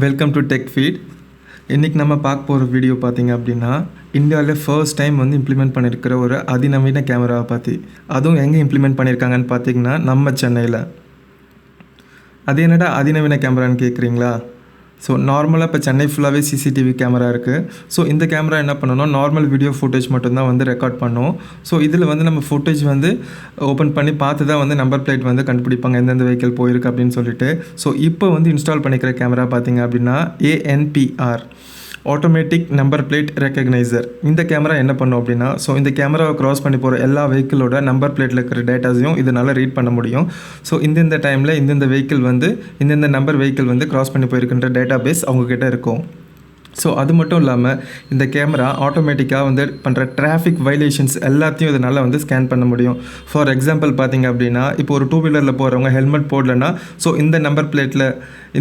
Welcome to tech feet. இன்றைக்கி நம்ம பார்க்க போகிற வீடியோ பார்த்திங்க அப்படின்னா, இந்தியாவில் ஃபர்ஸ்ட் டைம் வந்து இம்ப்ளிமெண்ட் பண்ணியிருக்கிற ஒரு அதிநவீன கேமராவை பற்றி. அதுவும் எங்கே இம்ப்ளிமெண்ட் பண்ணியிருக்காங்கன்னு பார்த்திங்கன்னா, நம்ம சென்னையில். அது என்னடா அதிநவீன கேமரான்னு கேட்குறீங்களா? ஸோ நார்மலாக இப்போ சென்னை ஃபுல்லாகவே சிசிடிவி கேமரா இருக்குது. ஸோ இந்த கேமரா என்ன பண்ணணும், நார்மல் வீடியோ ஃபுட்டேஜ் மட்டும்தான் வந்து ரெக்கார்ட் பண்ணும். ஸோ இதில் வந்து நம்ம ஃபுட்டேஜ் வந்து ஓப்பன் பண்ணி பார்த்து தான் வந்து நம்பர் பிளேட் வந்து கண்டுபிடிப்பாங்க, எந்தெந்த வெஹிக்கிள் போயிருக்கு அப்படின்னு சொல்லிட்டு. ஸோ இப்போ வந்து இன்ஸ்டால் பண்ணிக்கிற கேமரா பார்த்திங்க அப்படின்னா ANPR, ஆட்டோமேட்டிக் நம்பர் பிளேட் ரெக்கக்னைசர். இந்த கேமரா என்ன பண்ணும் அப்படின்னா, ஸோ இந்த கேமராவை க்ராஸ் பண்ணி போகிற எல்லா வெஹிக்கிளோட நம்பர் பிளேட்டில் இருக்கிற டேட்டாஸையும் இதனால் ரீட் பண்ண முடியும். ஸோ இந்தந்த டைமில் இந்தந்த வெஹிக்கிள் வந்து இந்தந்த நம்பர் வெஹிக்கிள் வந்து க்ராஸ் பண்ணி போயிருக்கின்ற டேட்டா பேஸ் அவங்கக்கிட்ட இருக்கும். ஸோ அது மட்டும் இல்லாமல் இந்த கேமரா ஆட்டோமேட்டிக்காக வந்து பண்ணுற டிராஃபிக் வைலேஷன்ஸ் எல்லாத்தையும் இதனால் வந்து ஸ்கேன் பண்ண முடியும். ஃபார் எக்ஸாம்பிள் பார்த்திங்க அப்படின்னா, இப்போ ஒரு 2 வீலரில் போகிறவங்க ஹெல்மெட் போடலைன்னா, ஸோ இந்த நம்பர் பிளேட்டில்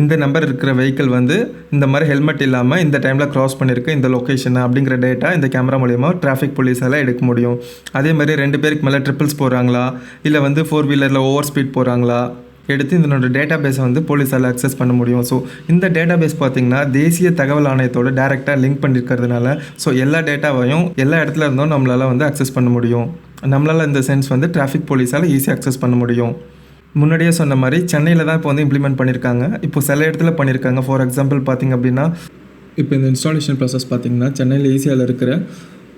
இந்த நம்பர் இருக்கிற வெஹிக்கிள் வந்து இந்த மாதிரி ஹெல்மெட் இல்லாமல் இந்த டைமில் க்ராஸ் பண்ணியிருக்கு இந்த லொக்கேஷன் அப்படிங்கிற டேட்டா இந்த கேமரா மூலிமா டிராஃபிக் போலீஸால் எடுக்க முடியும். அதே மாதிரி 2 பேருக்கு மேலே ட்ரிப்பிள்ஸ் போகிறாங்களா, இல்லை வந்து 4 வீலரில் ஓவர் ஸ்பீட் போகிறாங்களா எடுத்து இதனோட டேட்டா பேஸை வந்து போலீஸால் அக்சஸ் பண்ண முடியும். ஸோ இந்த டேட்டா பேஸ் பார்த்திங்கன்னா தேசிய தகவல் ஆணையத்தோடு டேரெக்டாக லிங்க் பண்ணியிருக்கிறதுனால ஸோ எல்லா டேட்டாவையும் எல்லா இடத்துல இருந்தும் நம்மளால் வந்து அக்சஸ் பண்ண முடியும். நம்மளால் இந்த சென்ஸ் வந்து டிராஃபிக் போலீஸால் ஈஸியாக அக்சஸ் பண்ண முடியும். முன்னாடியே சொன்ன மாதிரி சென்னையில் தான் இப்போ வந்து இம்ப்ளிமெண்ட் பண்ணியிருக்காங்க. இப்போ சில இடத்துல பண்ணியிருக்காங்க. ஃபார் எக்ஸாம்பிள் பார்த்திங்க அப்படின்னா, இப்போ இந்த இன்ஸ்டாலேஷன் ப்ராசஸ் பார்த்திங்கன்னா சென்னையில் ஈஸியாவில் இருக்கிற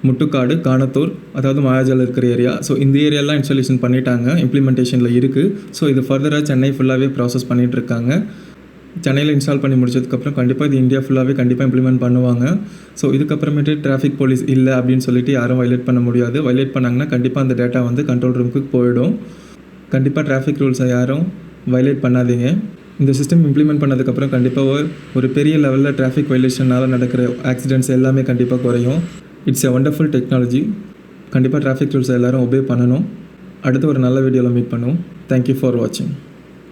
முட்டுக்காடு, காணத்தூர், அதாவது மாயாஜால் இருக்கிற ஏரியா. ஸோ இந்த ஏரியாலாம் இன்ஸ்டாலேஷன் பண்ணிட்டாங்க, இம்ப்ளிமெண்டேஷனில் இருக்குது. ஸோ இது ஃபர்தராக சென்னை ஃபுல்லாகவே ப்ராசஸ் பண்ணிகிட்ருக்காங்க. சென்னையில் இன்ஸ்டால் பண்ணி முடிச்சதுக்கப்புறம் கண்டிப்பாக இது இந்தியா ஃபுல்லாகவே கண்டிப்பாக இம்ப்ளிமெண்ட் பண்ணுவாங்க. ஸோ இதுக்கப்புறமேட்டு டிராஃபிக் போலீஸ் இல்லை அப்படின்னு சொல்லிட்டு யாரும் வைலேட் பண்ண முடியாது. வைலேட் பண்ணாங்கன்னா கண்டிப்பாக அந்த டேட்டா வந்து கண்ட்ரோல் ரூமுக்கு போயிடும். கண்டிப்பாக டிராஃபிக் ரூல்ஸை யாரும் வைலேட் பண்ணாதீங்க. இந்த சிஸ்டம் இம்ப்ளிமெண்ட் பண்ணதுக்கப்புறம் கண்டிப்பாக ஒரு பெரிய லெவலில் டிராஃபிக் வைலேஷனால் நடக்கிற ஆக்சிடென்ட்ஸ் எல்லாமே கண்டிப்பாக குறையும். It's a wonderful technology. கண்டிப்பாக டிராஃபிக் ரூல்ஸை எல்லோரும் ஒபே பண்ணணும். அடுத்து ஒரு நல்ல வீடியோவில் மீட் பண்ணுவோம். தேங்க்யூ ஃபார் வாட்சிங்.